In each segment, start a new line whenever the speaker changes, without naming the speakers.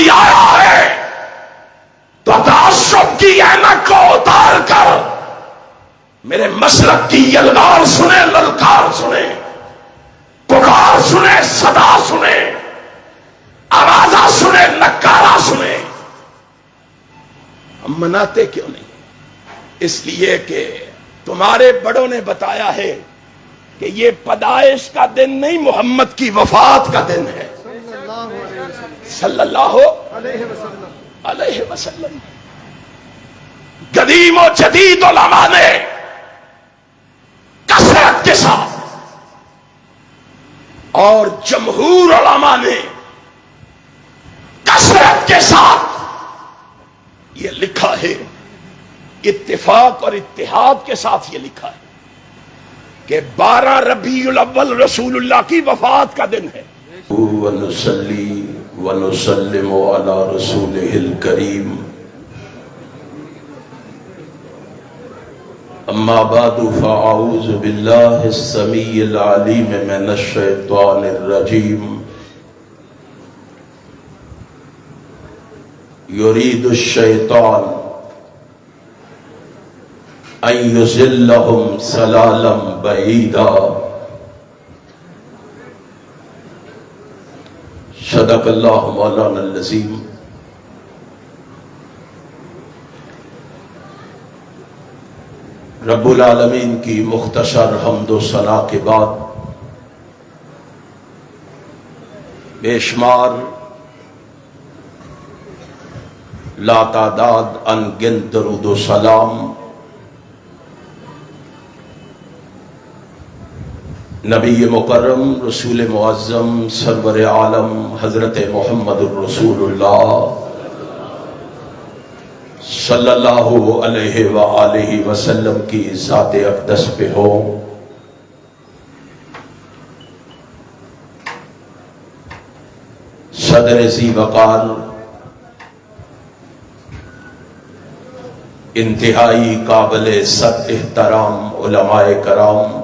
کوئی آیا ہے تو تعصب کی اینک کو اتار کر میرے مسلک کی یلغار سنے، للکار سنے، پکار سنے، صدا سنے، آوازہ سنے، نکارہ سنے۔ ہم مناتے کیوں نہیں؟ اس لیے کہ تمہارے بڑوں نے بتایا ہے کہ یہ پیدائش کا دن نہیں، محمد کی وفات کا دن ہے صلی اللہ علیہ وسلم۔ قدیم و جدید علماء نے کثرت کے ساتھ اور جمہور علماء نے کثرت کے ساتھ یہ لکھا ہے، اتفاق اور اتحاد کے ساتھ یہ لکھا ہے کہ 12 ربیع الاول رسول اللہ کی وفات کا دن ہے۔
ونصلی ونسلم علی رسولہ الکریم، اما بعد فاعوذ باللہ السمیع العلیم من الشیطان الرجیم۔ یرید الشیطان ان یضلهم ضلالا بعیدا۔ صدق اللہ مولانا العظیم۔ رب العالمین کی مختصر حمد و ثنا کے بعد بے شمار لاتعداد ان گنت درود و سلام نبی مکرم رسول معظم سرور عالم حضرت محمد الرسول اللہ صلی اللہ علیہ وآلہ وسلم کی ذات اقدس پہ ہو۔ صدر ذی وقار، انتہائی قابل صد احترام علماء کرام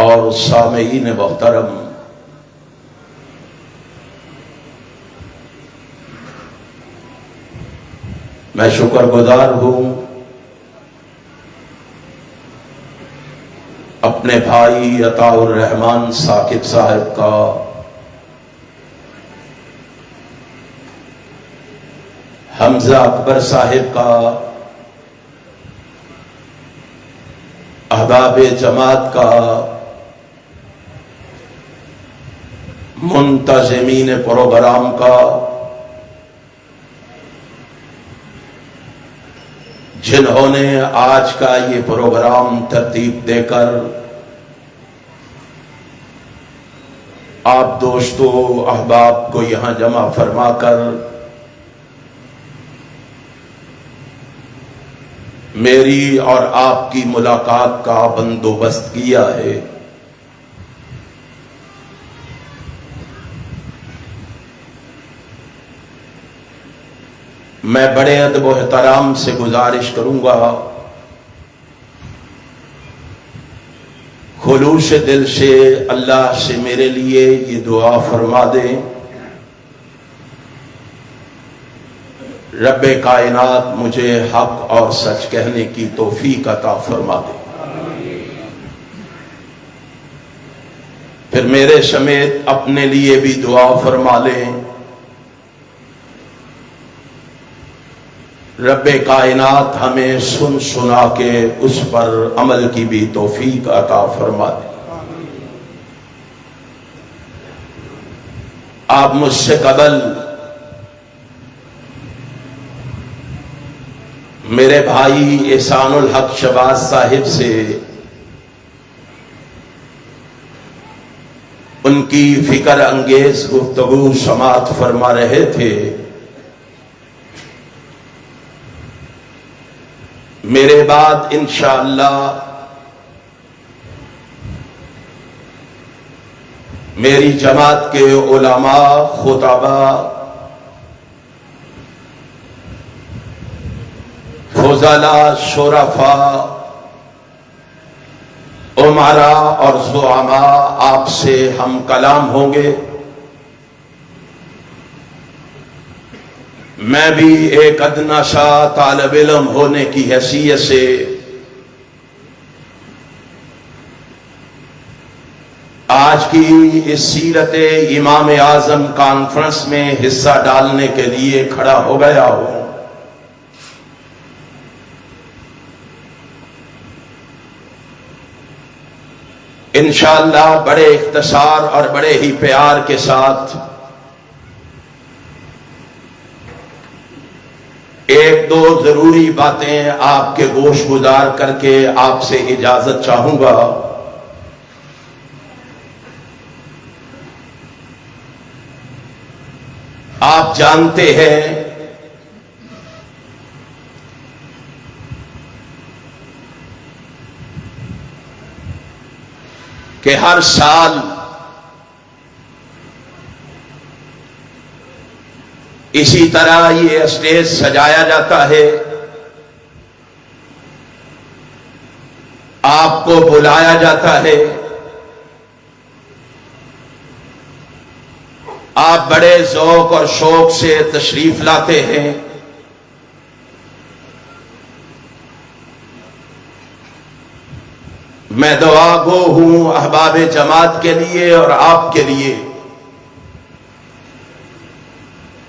اور سامعین محترم، میں شکر گزار ہوں اپنے بھائی عطاء الرحمان ثاقب صاحب کا، حمزہ اکبر صاحب کا، احباب جماعت کا، منتظمین پروگرام کا، جنہوں نے آج کا یہ پروگرام ترتیب دے کر آپ دوستوں احباب کو یہاں جمع فرما کر میری اور آپ کی ملاقات کا بندوبست کیا ہے۔ میں بڑے ادب و احترام سے گزارش کروں گا، خلوص دل سے اللہ سے میرے لیے یہ دعا فرما دیں، رب کائنات مجھے حق اور سچ کہنے کی توفیق عطا فرما دے۔ پھر میرے سمیت اپنے لیے بھی دعا فرما لیں، رب کائنات ہمیں سن سنا کے اس پر عمل کی بھی توفیق عطا فرما دے۔ آپ مجھ سے قبل میرے بھائی احسان الحق شہباز صاحب سے ان کی فکر انگیز گفتگو سماعت فرما رہے تھے۔ میرے بعد انشاءاللہ میری جماعت کے علماء، خطباء، فضلاء، شرفاء، عمرا اور زعما آپ سے ہم کلام ہوں گے. میں بھی ایک ادنا سا طالب علم ہونے کی حیثیت سے آج کی اس سیرت امام اعظم کانفرنس میں حصہ ڈالنے کے لیے کھڑا ہو گیا ہوں. انشاءاللہ بڑے اختصار اور بڑے ہی پیار کے ساتھ ایک دو ضروری باتیں آپ کے گوش گزار کر کے آپ سے اجازت چاہوں گا. آپ جانتے ہیں کہ ہر سال اسی طرح یہ اسٹیج سجایا جاتا ہے، آپ کو بلایا جاتا ہے، آپ بڑے ذوق اور شوق سے تشریف لاتے ہیں. میں دعا گو ہوں احباب جماعت کے لیے اور آپ کے لیے،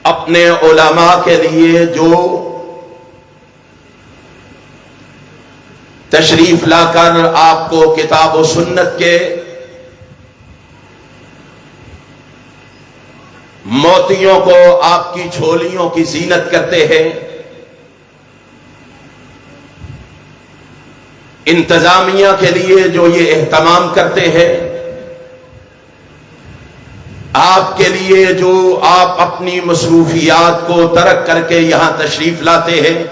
اپنے علماء کے لیے جو تشریف لا کر آپ کو کتاب و سنت کے موتیوں کو آپ کی جھولیوں کی زینت کرتے ہیں. انتظامیہ کے لیے جو یہ اہتمام کرتے ہیں، آپ کے لیے جو آپ اپنی مصروفیات کو ترک کر کے یہاں تشریف لاتے ہیں،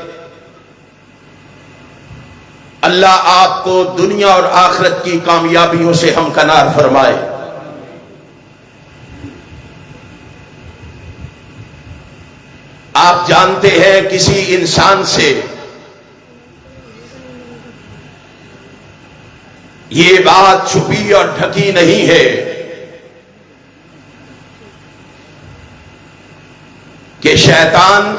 اللہ آپ کو دنیا اور آخرت کی کامیابیوں سے ہمکنار فرمائے. آپ جانتے ہیں کسی انسان سے یہ بات چھپی اور ڈھکی نہیں ہے کہ شیطان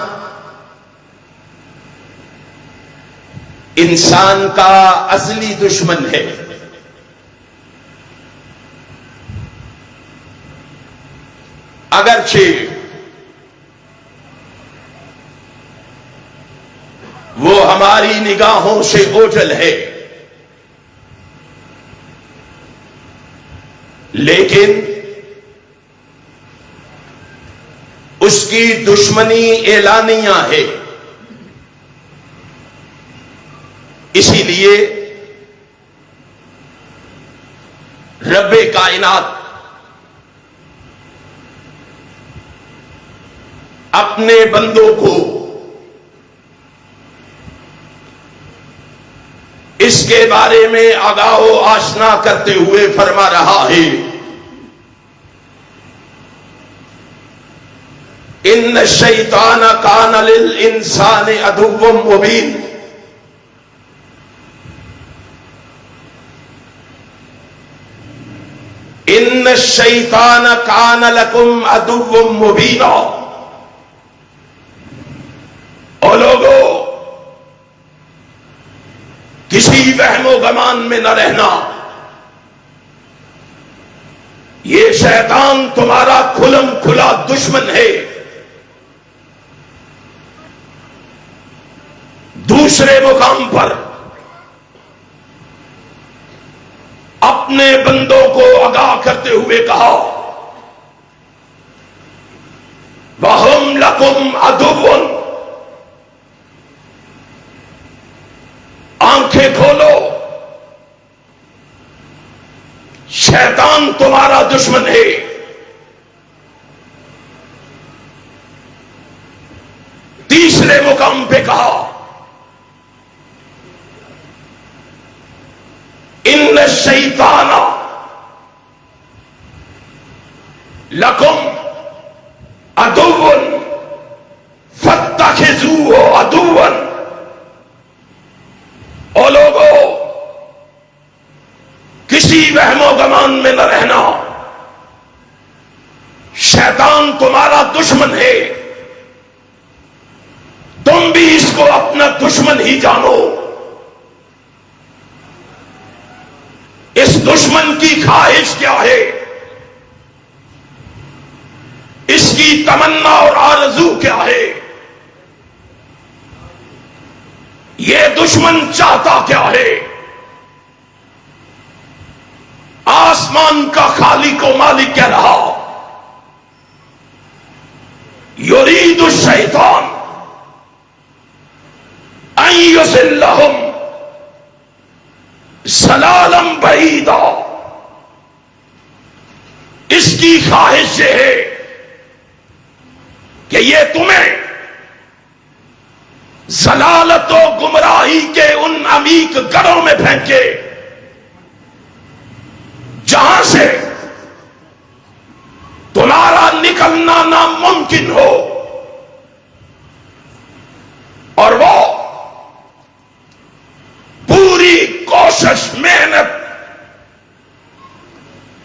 انسان کا اصلی دشمن ہے. اگرچہ وہ ہماری نگاہوں سے اوجھل ہے، لیکن اس کی دشمنی اعلانیہ ہے. اسی لیے رب کائنات اپنے بندوں کو اس کے بارے میں آگاہ و آشنا کرتے ہوئے فرما رہا ہے، ان الشیطان کان للانسان عدو مبین. ان الشیطان کان لکم عدو مبینا. او لوگو، کسی وہم و گمان میں نہ رہنا، یہ شیطان تمہارا کھلم کھلا دشمن ہے. دوسرے مقام پر اپنے بندوں کو آگاہ کرتے ہوئے کہا، وَهُمْ لَكُمْ عَدُوٌّ. آنکھیں کھولو، شیطان تمہارا دشمن ہے. تیسرے مقام پہ کہا، ان الشیطان لکم عدو فاتخذوہ عدوا. او لوگو،
کسی وہم و گمان میں نہ رہنا، شیطان تمہارا دشمن ہے، تم بھی اس کو اپنا دشمن ہی جانو۔ اس دشمن کی خواہش کیا ہے، اس کی تمنا اور آرزو کیا ہے، یہ دشمن چاہتا کیا ہے؟ آسمان کا خالق و مالک کہہ رہا، یرید الشیطان ان یضلہم ضلالا بعیدا، اس کی خواہش یہ ہے کہ یہ تمہیں ضلالت و گمراہی کے ان عمیق گڑھوں میں پھینکے جہاں سے تمہارا نکلنا ناممکن ہو، اور وہ پوری کوشش، محنت،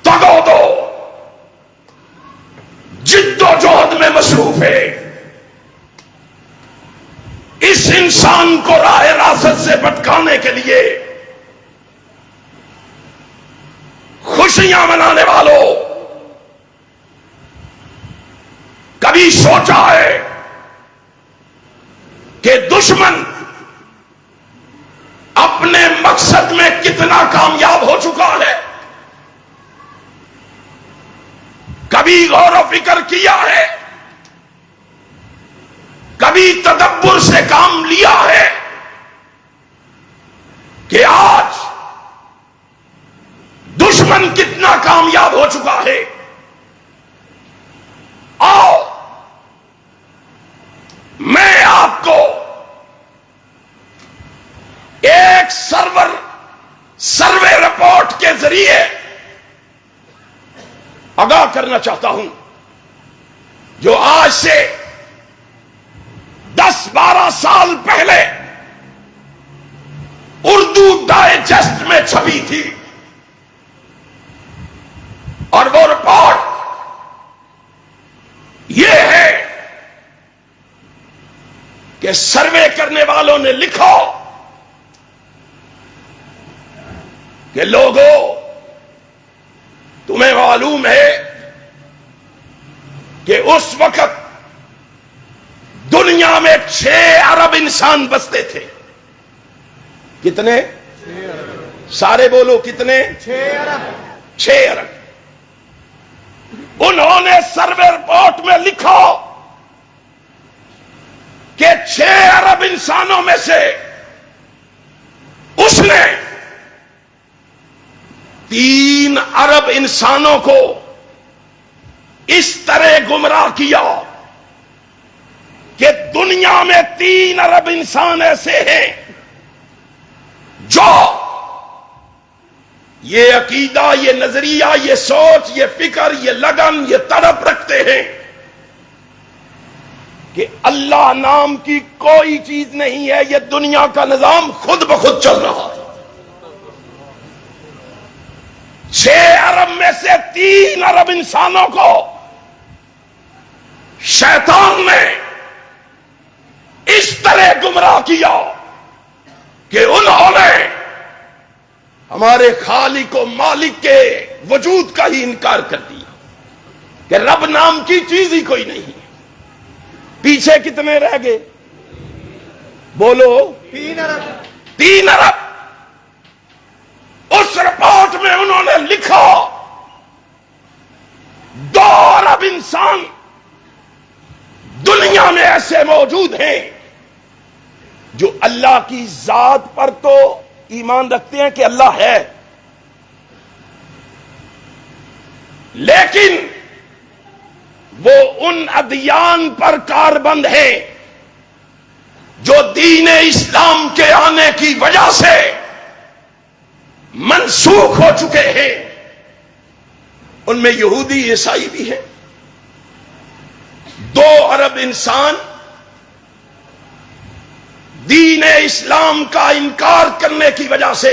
تگودو، جد و جہد میں مصروف ہے اس انسان کو راہ راست سے بھٹکانے کے لیے۔ خوشیاں منانے والوں، کبھی سوچا ہے کہ دشمن اپنے مقصد میں کتنا کامیاب ہو چکا ہے؟ کبھی غور و فکر کیا ہے؟ کبھی تدبر سے کام لیا ہے کہ آج دشمن کتنا کامیاب ہو چکا ہے؟ آؤ میں آپ کو ایک سروے رپورٹ کے ذریعے آگاہ کرنا چاہتا ہوں، جو آج سے 10-12 سال پہلے اردو ڈائجسٹ میں چھپی تھی، اور وہ رپورٹ یہ ہے کہ سروے کرنے والوں نے لکھا کہ لوگوں، تمہیں معلوم ہے کہ اس وقت دنیا میں 6 ارب انسان بستے تھے۔ کتنے؟ سارے بولو، کتنے؟ 6 ارب۔ انہوں نے سروے رپورٹ میں لکھا کہ 6 ارب انسانوں میں سے اس نے 3 ارب انسانوں کو اس طرح گمراہ کیا کہ دنیا میں 3 ارب انسان ایسے ہیں جو یہ عقیدہ، یہ نظریہ، یہ سوچ، یہ فکر، یہ لگن، یہ تڑپ رکھتے ہیں کہ اللہ نام کی کوئی چیز نہیں ہے، یہ دنیا کا نظام خود بخود چل رہا ہے۔ 6 ارب میں سے 3 ارب انسانوں کو شیطان نے اس طرح گمراہ کیا کہ انہوں نے ہمارے خالق و مالک کے وجود کا ہی انکار کر دیا کہ رب نام کی چیز ہی کوئی نہیں۔ پیچھے کتنے رہ گئے؟ بولو،
3 ارب۔
3 ارب۔ اس رپورٹ میں انہوں نے لکھا 2 ارب انسان دنیا میں ایسے موجود ہیں جو اللہ کی ذات پر تو ایمان رکھتے ہیں کہ اللہ ہے، لیکن وہ ان ادیان پر کاربند ہیں جو دین اسلام کے آنے کی وجہ سے منسوخ ہو چکے ہیں۔ ان میں یہودی، عیسائی بھی ہیں۔ 2 ارب انسان دین اسلام کا انکار کرنے کی وجہ سے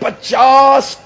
50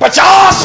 50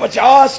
50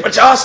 50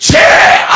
6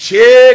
6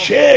6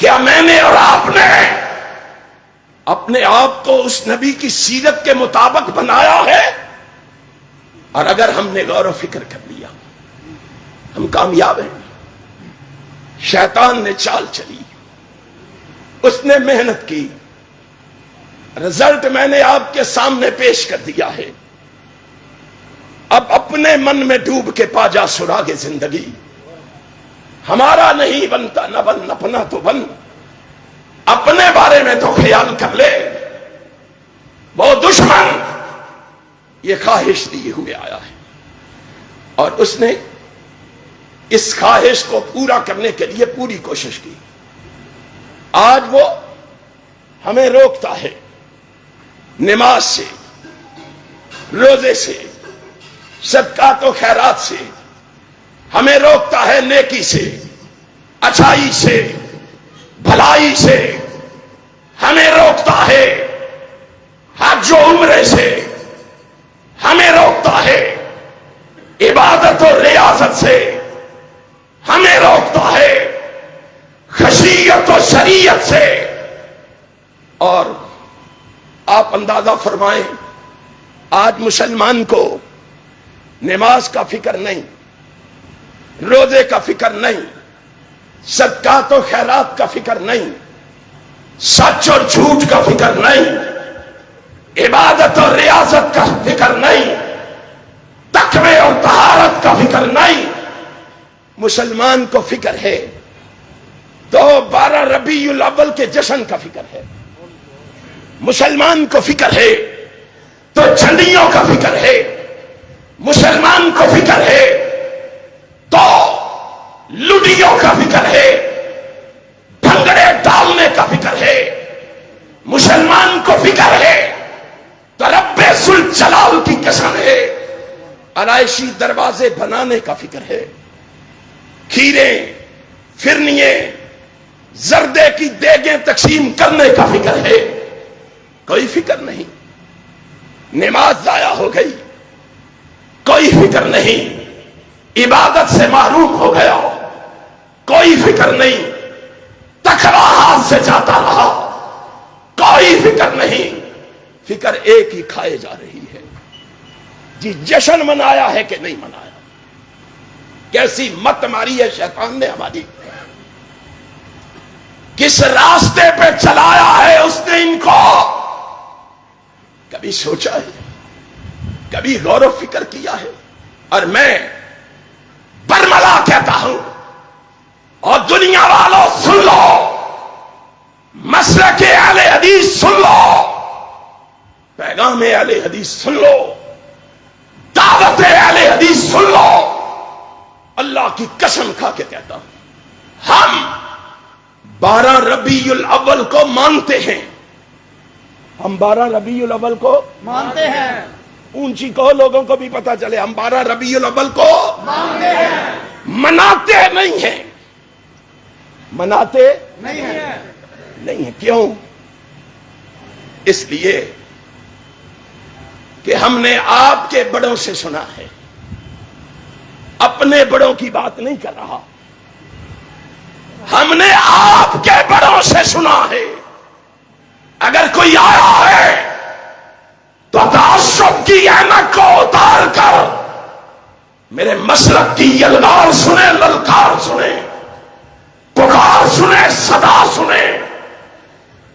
کیا میں نے اور آپ نے اپنے آپ کو اس نبی کی سیرت کے مطابق بنایا ہے؟ اور اگر ہم نے غور و فکر کر لیا ہم کامیاب ہیں۔ شیطان نے چال چلی، اس نے محنت کی، رزلٹ میں نے آپ کے سامنے پیش کر دیا ہے۔ اب اپنے من میں ڈوب کے پا جا سراغ زندگی، ہمارا نہیں بنتا نہ بن، اپنا تو بن، اپنے بارے میں تو خیال کر لے۔ وہ دشمن یہ خواہش لیے ہوئے آیا ہے اور اس نے اس خواہش کو پورا کرنے کے لیے پوری کوشش کی۔ آج وہ ہمیں روکتا ہے نماز سے، روزے سے، صدقات و خیرات سے، ہمیں روکتا ہے نیکی سے، اچھائی سے، بھلائی سے، ہمیں روکتا ہے حج و عمرے سے، ہمیں روکتا ہے عبادت و ریاضت سے، ہمیں روکتا ہے خشیت و شریعت سے۔ اور آپ اندازہ فرمائیں آج مسلمان کو نماز کا فکر نہیں، روزے کا فکر نہیں، صدقات و خیرات کا فکر نہیں، سچ اور جھوٹ کا فکر نہیں، عبادت اور ریاضت کا فکر نہیں، تقوی اور طہارت کا فکر نہیں۔ مسلمان کو فکر ہے تو 12 ربیع الاول کے جشن کا فکر ہے، مسلمان کو فکر ہے تو جھنڈیوں کا فکر ہے، مسلمان کو فکر ہے تو لڈیوں کا فکر ہے، بھنگڑے ڈالنے کا فکر ہے، مسلمان کو فکر ہے تو رب ذوالجلال کی قسم ہے آرائشی دروازے بنانے کا فکر ہے، کھیرے، فرنیے، زردے کی دیگیں تقسیم کرنے کا فکر ہے۔ کوئی فکر نہیں نماز ضائع ہو گئی، کوئی فکر نہیں عبادت سے محروم ہو گیا، کوئی فکر نہیں تقویٰ ہاتھ سے جاتا رہا، کوئی فکر نہیں۔ فکر ایک ہی کھائے جا رہی ہے جی جشن منایا ہے کہ نہیں منایا، کیسی مت ماری ہے شیطان نے ہماری، کس راستے پہ چلایا ہے اس نے ان کو، کبھی سوچا ہے، کبھی غور و فکر کیا ہے؟ اور میں برملا کہتا ہوں اور دنیا والوں سن لو، مسلک اہل حدیث سن لو، پیغام اہل حدیث سن لو، دعوت اہل حدیث سن لو، اللہ کی قسم کھا کے کہتا ہوں ہم 12 ربیع الاول کو مانتے ہیں، ہم 12 ربیع الاول کو
مانتے ہیں،
اونچی کہو لوگوں کو بھی پتا چلے، ہم 12 ربیع الاول کو
مانتے ہیں،
مناتے نہیں ہیں، مناتے
نہیں ہیں۔
نہیں ہیں۔ کیوں؟ اس لیے کہ ہم نے آپ کے بڑوں سے سنا ہے، اپنے بڑوں کی بات نہیں کر رہا، ہم نے آپ کے بڑوں سے سنا ہے۔ اگر کوئی آیا ہے تو تعصب کی اینک کو اتار کر میرے مسلک کی یلغار سنے، للکار سنے، پکار سنے، صدا سنے،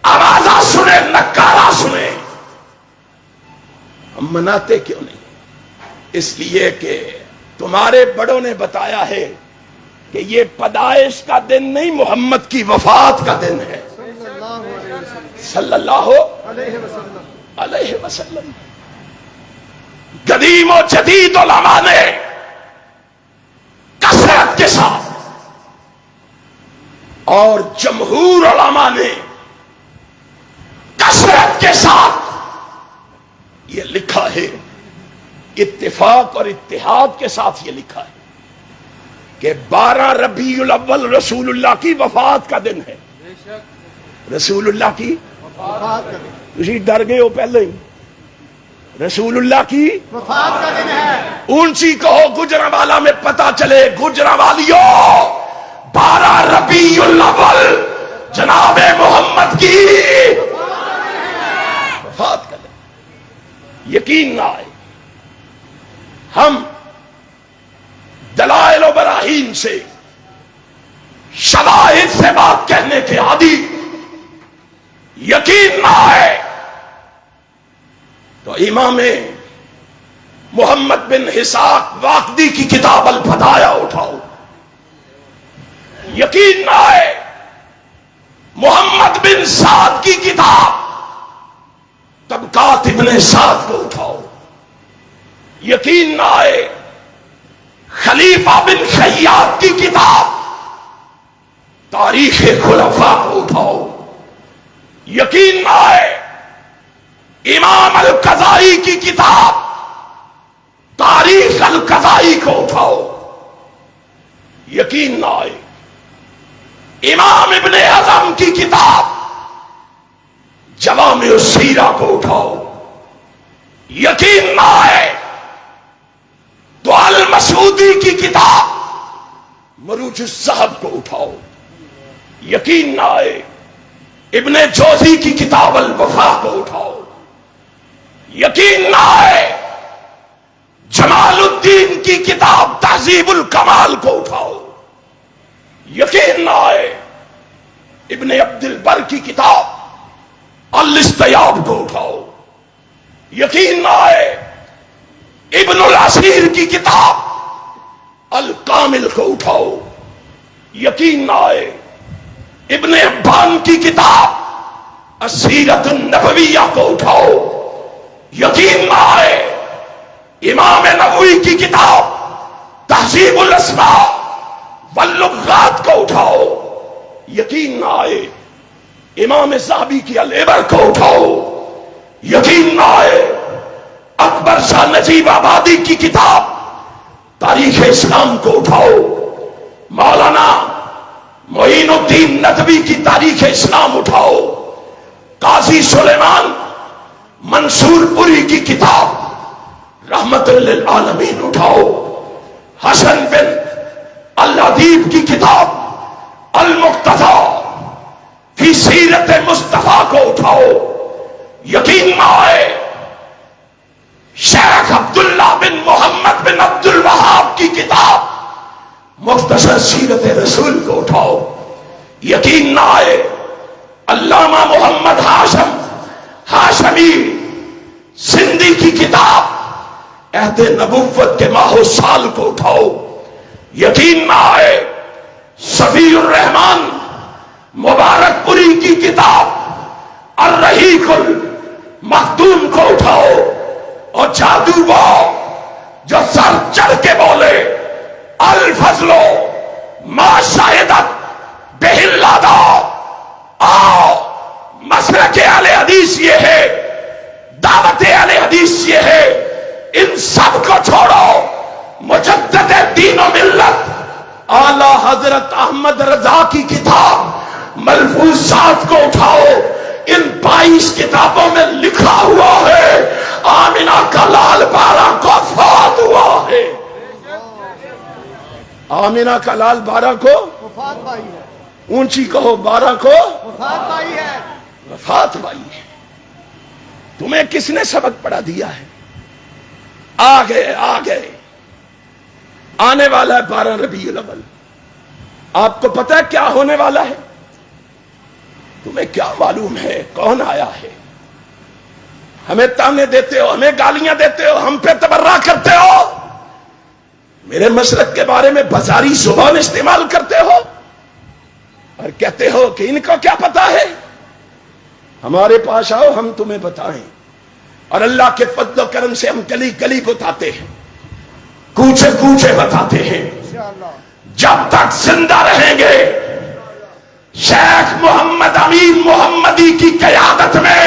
آوازہ سنے، نکارہ سنے۔ ہم مناتے کیوں نہیں؟ اس لیے کہ تمہارے بڑوں نے بتایا ہے کہ یہ پیدائش کا دن نہیں، محمد کی وفات کا دن ہے صلی اللہ علیہ وسلم۔ قدیم و جدید علماء نے کثرت کے ساتھ اور جمہور علماء نے کثرت کے ساتھ یہ لکھا ہے، اتفاق اور اتحاد کے ساتھ یہ لکھا ہے کہ 12 ربیع الاول رسول اللہ کی وفات کا دن ہے۔ رسول اللہ کی تسی ڈر گئے ہو پہلے ہی، رسول اللہ کی
وفات کا دن ہے۔
اونچی کہو گجرانوالا میں پتا چلے، گجرانوالیوں 12 ربیع الاول جناب محمد کی وفات کا دن یقین نہ آئے. ہم دلائل و براہین سے شواہد سے بات کہنے کے عادی، یقین نہ آئے تو امام محمد بن اسحاق واقدی کی کتاب البدایہ اٹھاؤ. یقین نہ آئے محمد بن سعد کی کتاب طبقات ابن سعد کو اٹھاؤ. یقین نہ آئے خلیفہ بن خیاط کی کتاب تاریخ خلفاء کو اٹھاؤ. یقین نہ آئے امام القضائی کی کتاب تاریخ القضائی کو اٹھاؤ. یقین نہ آئے امام ابن اعظم کی کتاب جوامع السیرہ کو اٹھاؤ. یقین نہ آئے تو المسعودی کی کتاب مروج الذہب کو اٹھاؤ. یقین نہ آئے ابن جوزی کی کتاب الوفا کو اٹھاؤ. یقین نہ آئے جمال الدین کی کتاب تہذیب الکمال کو اٹھاؤ. یقین نہ آئے ابن عبد البر کی کتاب الاستیاب کو اٹھاؤ. یقین نہ آئے ابن العصیر کی کتاب الکامل کو اٹھاؤ. یقین نہ آئے ابن حبان کی کتاب السیرۃ النبویہ کو اٹھاؤ. یقین نہ آئے امام نووی کی کتاب تہذیب الاسماء واللغات کو اٹھاؤ. یقین نہ آئے امام ذہبی کی العبر کو اٹھاؤ. یقین نہ آئے اکبر شاہ نجیب آبادی کی کتاب تاریخ اسلام کو اٹھاؤ. مولانا معین الدین ندوی کی تاریخ اسلام اٹھاؤ. قاضی سلیمان منصور پوری کی کتاب رحمت للعالمین اٹھاؤ. حسن بن الادیب کی کتاب المقتضیٰ فی سیرت مصطفیٰ کو اٹھاؤ. یقین نہ آئے شیخ عبداللہ بن محمد بن عبد الوہاب کی کتاب مختصر سیرت رسول کو اٹھاؤ. یقین نہ آئے علامہ محمد ہاشمی سندھی کی کتاب عہد نبوت کے ماہ و سال کو اٹھاؤ. یقین نہ آئے صفی الرحمان مبارک پوری کی کتاب الرحیق المختوم کو اٹھاؤ. اور جادو جو سر چڑھ کے بولے الفضل ما شاہدت بہ العداء. آؤ مسلک اہل حدیث یہ ہے، دعوت اہل حدیث یہ ہے، ان سب کو چھوڑو. مجدد دین و ملت اعلی حضرت احمد رضا کی کتاب ملفوظات کو اٹھاؤ. ان 22 کتابوں میں لکھا ہوا ہے آمنہ کا لال 12 کو فوت ہوا ہے. آمنہ کا لال 12 کو
وفات پائی ہے.
اونچی کہو 12 کو
وفات پائی ہے.
وفات پائی ہے. تمہیں کس نے سبق پڑھا دیا ہے؟ آ گئے آنے والا ہے 12 ربیع الاول. آپ کو پتہ ہے کیا ہونے والا ہے؟ تمہیں کیا معلوم ہے کون آیا ہے؟ ہمیں تانے دیتے ہو، ہمیں گالیاں دیتے ہو، ہم پہ تبرہ کرتے ہو، میرے مسلک کے بارے میں بازاری زبان استعمال کرتے ہو اور کہتے ہو کہ ان کو کیا پتا ہے. ہمارے پاس آؤ ہم تمہیں بتائیں. اور اللہ کے فضل و کرم سے ہم گلی گلی بتاتے ہیں، کوچے کوچے بتاتے ہیں.
انشاءاللہ
جب تک زندہ رہیں گے شیخ محمد امین محمدی کی قیادت میں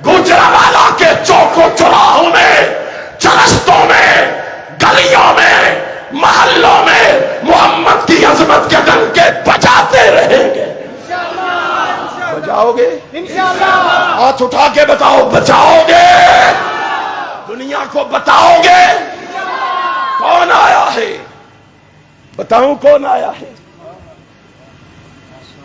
گجرانوالہ کے چوکوں چوراہوں میں، چرستوں میں، گلیوں میں، محلوں میں محمد کی عظمت کے ڈنکے بجاتے رہیں گے. بجاؤ گے؟
انشاءاللہ.
ہاتھ اٹھا کے بتاؤ بچاؤ گے؟ دنیا کو بتاؤ گے کون آیا ہے؟ بتاؤں کون آیا ہے؟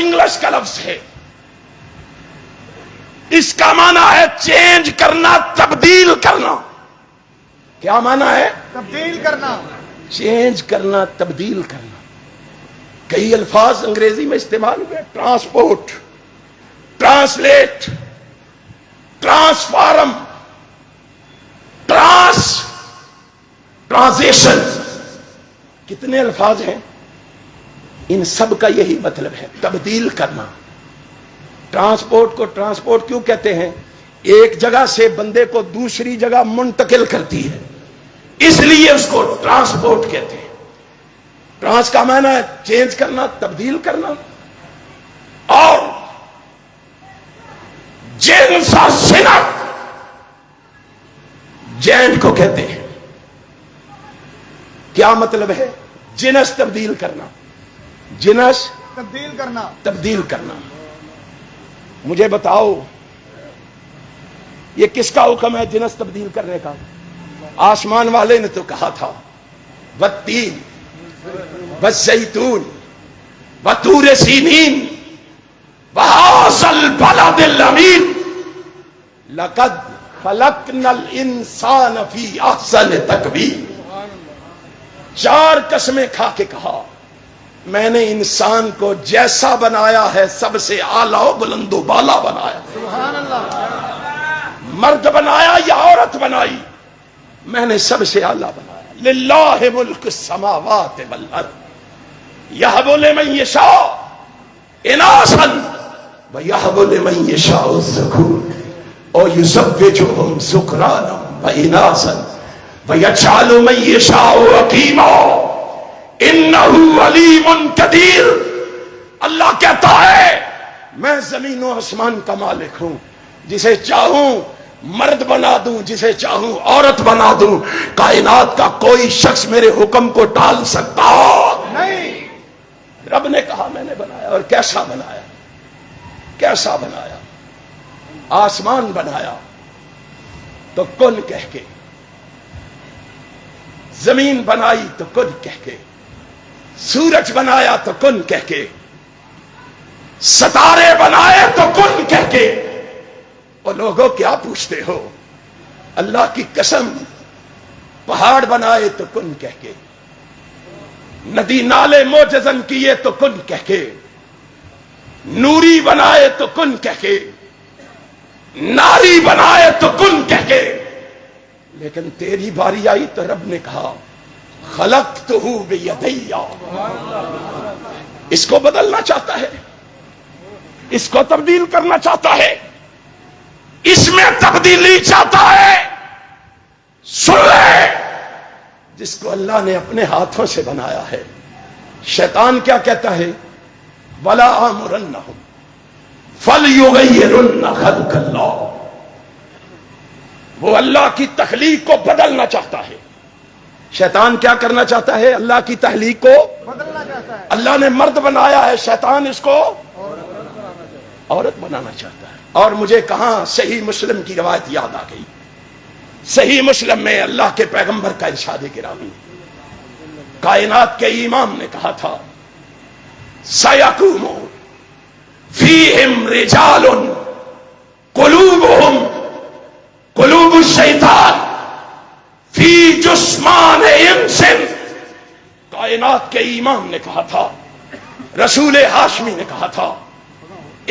انگلش کا لفظ ہے، اس کا معنی ہے چینج کرنا، تبدیل کرنا. کیا معنی ہے؟
تبدیل کرنا.
چینج کرنا، تبدیل کرنا. کئی الفاظ انگریزی میں استعمال ہوئے، ٹرانسپورٹ، ٹرانسلیٹ، ٹرانسفارم، ٹرانزیشن. کتنے الفاظ ہیں؟ ان سب کا یہی مطلب ہے، تبدیل کرنا. ٹرانسپورٹ کو ٹرانسپورٹ کیوں کہتے ہیں؟ ایک جگہ سے بندے کو دوسری جگہ منتقل کرتی ہے، اس لیے اس کو ٹرانسپورٹ کہتے ہیں. ٹرانس کا معنی ہے چینج کرنا، تبدیل کرنا. اور جنس صنعت جینڈ کو کہتے ہیں. کیا مطلب ہے؟ جنس تبدیل کرنا، جنس
تبدیل کرنا.
تبدیل کرنا. مجھے بتاؤ یہ کس کا حکم ہے جنس تبدیل کرنے کا؟ آسمان والے نے تو کہا تھا والتین والزیتون وطور سینین وہذا البلد الامین لقد خلقنا الانسان فی احسن تقویم. 4 قسمیں کھا کے کہا میں نے انسان کو جیسا بنایا ہے سب سے اعلیٰ و بلند و بالا بنایا.
سبحان اللہ.
مرد بنایا یا عورت بنائی، میں نے سب سے اعلیٰ بنایا. للہ ملک السماوات والارض یہب لمن یشاء اناثا ویہب لمن یشاء الذکور او یزوجہم ذکرانا واناثا ویجعل من یشاء عقیما انہ علیم قدیر. اللہ کہتا ہے میں زمین و آسمان کا مالک ہوں، جسے چاہوں مرد بنا دوں، جسے چاہوں عورت بنا دوں. کائنات کا کوئی شخص میرے حکم کو ٹال سکتا
نہیں.
رب نے کہا میں نے بنایا. اور کیسا بنایا؟ کیسا بنایا؟ آسمان بنایا تو کن کہہ کے، زمین بنائی تو کن کہہ کے، سورج بنایا تو کن کہہ کے، ستارے بنائے تو کن کہہ کے. اور لوگوں کیا پوچھتے ہو؟ اللہ کی قسم پہاڑ بنائے تو کن کہہ کے، ندی نالے معجزن کیے تو کن کہہ کے، نوری بنائے تو کن کہہ کے، ناری بنائے تو کن کہہ کے. لیکن تیری باری آئی تو رب نے کہا خلقتہ بیدی. اس کو بدلنا چاہتا ہے، اس کو تبدیل کرنا چاہتا ہے، اس میں تبدیلی چاہتا ہے. سن لے، جس کو اللہ نے اپنے ہاتھوں سے بنایا ہے. شیطان کیا کہتا ہے؟ وَلَا آمُرَنَّهُمْ فَلْيُغَيِّرُنَّ خَلْقَ اللَّهِ. وہ اللہ کی تخلیق کو بدلنا چاہتا ہے. شیطان کیا کرنا چاہتا ہے؟ اللہ کی تخلیق کو
بدلنا چاہتا ہے.
اللہ نے مرد بنایا ہے، شیطان اس کو عورت بنانا چاہتا ہے. اور مجھے کہاں صحیح مسلم کی روایت یاد آ گئی. صحیح مسلم میں اللہ کے پیغمبر کا ارشاد گرامی، کائنات کے امام نے کہا تھا سَيَقُومُ فِيهِمْ رِجَالٌ قُلُوبُهُمْ قُلُوبُ الشَّيْطَانِ فِي جُسْمَانِ إِنسٍ. کائنات کے امام نے کہا تھا، رسول ہاشمی نے کہا تھا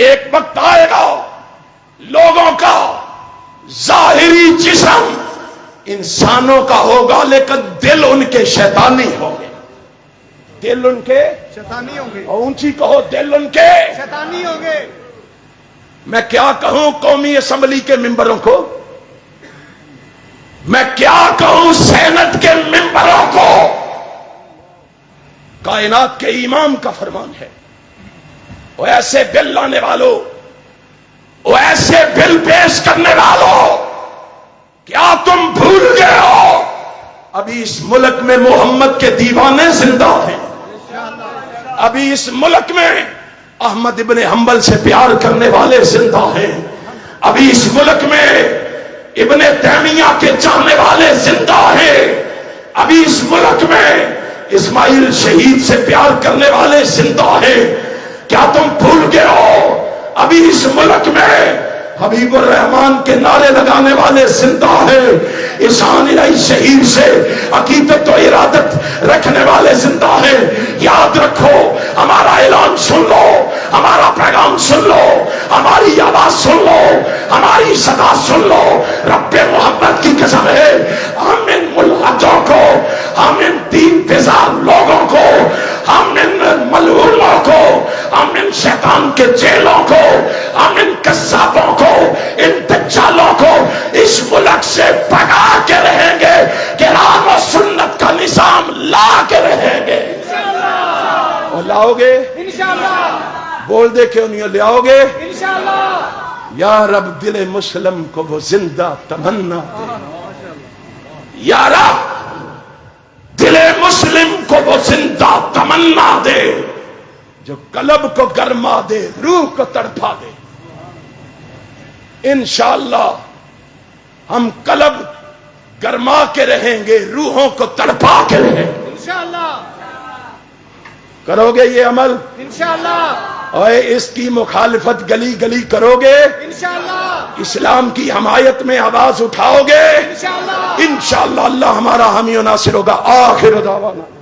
ایک وقت آئے گا لوگوں کا ظاہری جسم انسانوں کا ہوگا لیکن دل ان کے شیطانی ہوں گے. دل ان کے
شیطانی ہوں گے.
اور اونچی کہو، دل ان کے
شیطانی ہوں گے.
میں کیا کہوں قومی اسمبلی کے ممبروں کو، میں کیا کہوں سینٹ کے ممبروں کو. کائنات کے امام کا فرمان ہے، وہ ایسے بل لانے والوں، وہ ایسے بل پیش کرنے والوں، کیا تم بھول گئے ہو ابھی اس ملک میں محمد کے دیوانے زندہ ہیں؟ ابھی اس ملک میں احمد ابن حنبل سے پیار کرنے والے زندہ ہیں. ابھی اس ملک میں ابن تیمیہ کے چاہنے والے زندہ ہیں. ابھی اس ملک میں اسماعیل شہید سے پیار کرنے والے زندہ ہیں. کیا تم بھول ابھی اس ملک میں حبیب الرحمان کے نعرے لگانے والے زندہ ہیں، احسان الہی شہید سے عقیدت و ارادت رکھنے والے زندہ ہیں۔ یاد رکھو، ہمارا اعلان سن لو، ہمارا پیغام سن لو، ہماری آواز سن لو، ہماری صدا سن لو۔ رب محمد کی قسم ہے، ہم ان ملحدوں کو، ہم ان دین فضا لوگوں کو، ہم ان ملعونوں کو، ہم ان شیطان کے چیلوں کو، ہم ان قذابوں کو، ان دجالوں کو اس ملک سے بھگا کے رہیں گے، قرآن و سنت کا نظام لا کے رہیں گے۔ اور لاؤ گے؟
انشاءاللہ
بول دے کیوں نہیں لاؤ گے؟
انشاءاللہ۔
یا رب دل مسلم کو وہ زندہ تمنا دے، یا رب دل مسلم کو وہ زندہ تمنا دے جو قلب کو گرما دے، روح کو تڑپا دے۔ انشاءاللہ ہم قلب گرما کے رہیں گے، روحوں کو تڑپا کے رہیں گے۔
انشاءاللہ
کرو گے یہ عمل؟
انشاءاللہ
اور اس کی مخالفت گلی گلی کرو گے؟
انشاءاللہ
اسلام کی حمایت میں آواز اٹھاؤ گے؟
انشاءاللہ۔
انشاءاللہ اللہ ہمارا حامی و ناصر ہوگا۔ آخر دعوانا